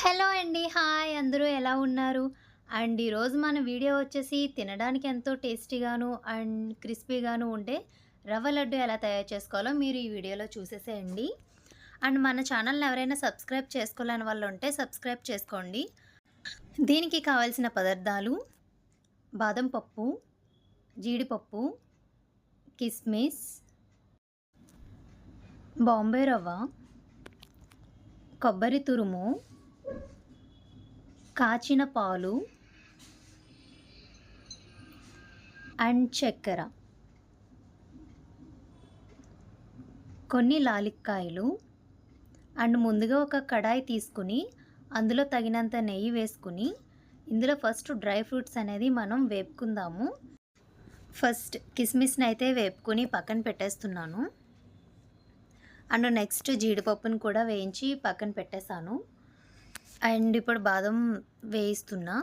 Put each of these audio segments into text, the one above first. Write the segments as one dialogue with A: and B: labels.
A: Hello అండి. Hi! అందరూ ఎలా ఉన్నారు? ఈరోజు మన వీడియో వచ్చేసి తినడానికి ఎంతో టేస్టీగాను క్రిస్పీగాను ఉండే రవ్వ లడ్డు ఎలా తయారు చేసుకోవాలో మీరు ఈ వీడియోలో చూసేసేయండి. మన ఛానల్‌ని ఎవరైనా సబ్స్క్రైబ్ చేసుకోలేని వాళ్ళు ఉంటే సబ్స్క్రైబ్ చేసుకోండి. దీనికి కావాల్సిన పదార్థాలు బాదం పప్పు, జీడిపప్పు, కిస్మిస్, బాంబే రవ్వ, కొబ్బరి తురుము, కాచిన పాలు చక్కెర, కొన్ని లాలిక్కాయలు ముందుగా ఒక కడాయి తీసుకుని అందులో తగినంత నెయ్యి వేసుకుని ఇందులో ఫస్ట్ డ్రై ఫ్రూట్స్ అనేది మనం వేపుకుందాము. ఫస్ట్ కిస్మిస్ని అయితే వేపుకొని పక్కన పెట్టేస్తున్నాను. నెక్స్ట్ జీడిపప్పును కూడా వేయించి పక్కన పెట్టేశాను. ఇప్పుడు బాదం వేయిస్తున్నా.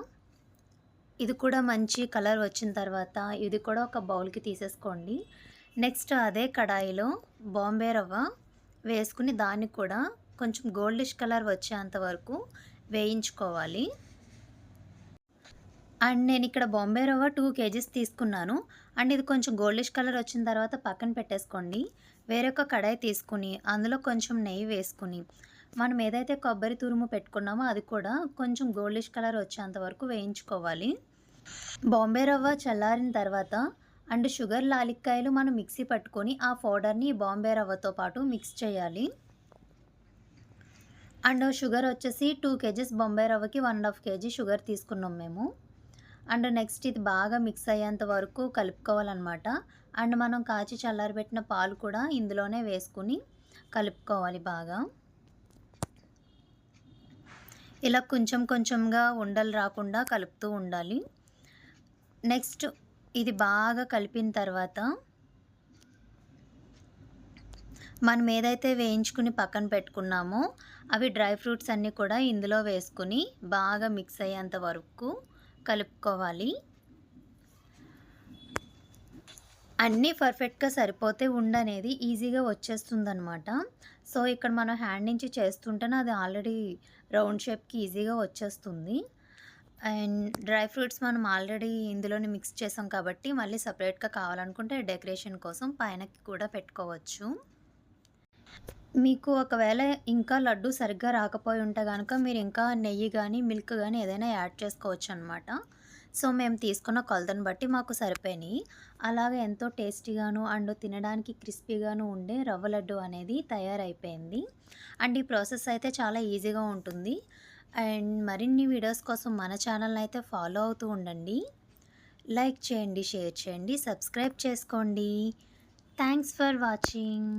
A: ఇది కూడా మంచి కలర్ వచ్చిన తర్వాత ఇది కూడా ఒక బౌల్కి తీసేసుకోండి. నెక్స్ట్ అదే కడాయిలో బాంబే రవ్వ వేసుకుని దాన్ని కూడా కొంచెం గోల్డిష్ కలర్ వచ్చేంత వరకు వేయించుకోవాలి. నేను ఇక్కడ బాంబే రవ్వ 2 కేజీస్ తీసుకున్నాను. ఇది కొంచెం గోల్డిష్ కలర్ వచ్చిన తర్వాత పక్కన పెట్టేసుకోండి. వేరొక కడాయి తీసుకుని అందులో కొంచెం నెయ్యి వేసుకుని మనం ఏదైతే కొబ్బరి తురుము పెట్టుకున్నామో అది కూడా కొంచెం గోల్డిష్ కలర్ వచ్చేంత వరకు వేయించుకోవాలి. బాంబే రవ్వ చల్లారిన తర్వాత షుగర్ లాలిక్కాయలు మనం మిక్సీ పట్టుకొని ఆ పౌడర్ని బాంబే రవ్వతో పాటు మిక్స్ చేయాలి. షుగర్ వచ్చేసి 2 కేజీస్ బాంబే రవ్వకి 1.5 కేజీ షుగర్ తీసుకున్నాం మేము. నెక్స్ట్ ఇది బాగా మిక్స్ అయ్యేంత వరకు కలుపుకోవాలన్నమాట. మనం కాచి చల్లారబెట్టిన పాలు కూడా ఇందులోనే వేసుకుని కలుపుకోవాలి బాగా. ఇలా కొంచెం కొంచెంగా ఉండలు రాకుండా కలుపుతూ ఉండాలి. నెక్స్ట్ ఇది బాగా కలిపిన తర్వాత మనం ఏదైతే వేయించుకుని పక్కన పెట్టుకున్నామో అవి డ్రై ఫ్రూట్స్ అన్నీ కూడా ఇందులో వేసుకుని బాగా మిక్స్ అయ్యేంత వరకు కలుపుకోవాలి. అన్నీ పర్ఫెక్ట్గా సరిపోతే ఉండనేది ఈజీగా వచ్చేస్తుందన్నమాట. సో ఇక్కడ మనం హ్యాండ్ నుంచి చేస్తుంటేనే అది ఆల్రెడీ రౌండ్ షేప్కి ఈజీగా వచ్చేస్తుంది. డ్రై ఫ్రూట్స్ మనం ఆల్రెడీ ఇందులోనే మిక్స్ చేసాం కాబట్టి మళ్ళీ సపరేట్గా కావాలనుకుంటే డెకరేషన్ కోసం పైనకి కూడా పెట్టుకోవచ్చు. మీకు ఒకవేళ ఇంకా లడ్డు సరిగ్గా రాకపోయి ఉంటే కనుక మీరు ఇంకా నెయ్యి కానీ మిల్క్ కానీ ఏదైనా యాడ్ చేసుకోవచ్చు అనమాట. సో మేము తీసుకున్న కొలతను బట్టి మాకు సరిపోయినాయి. అలాగే ఎంతో టేస్టీగాను తినడానికి క్రిస్పీగాను ఉండే రవ్వ లడ్డు అనేది తయారైపోయింది. ఈ ప్రాసెస్ అయితే చాలా ఈజీగా ఉంటుంది. మరిన్ని వీడియోస్ కోసం మన ఛానల్ని అయితే ఫాలో అవుతూ ఉండండి. లైక్ చేయండి, షేర్ చేయండి, సబ్స్క్రైబ్ చేసుకోండి. Thanks for watching.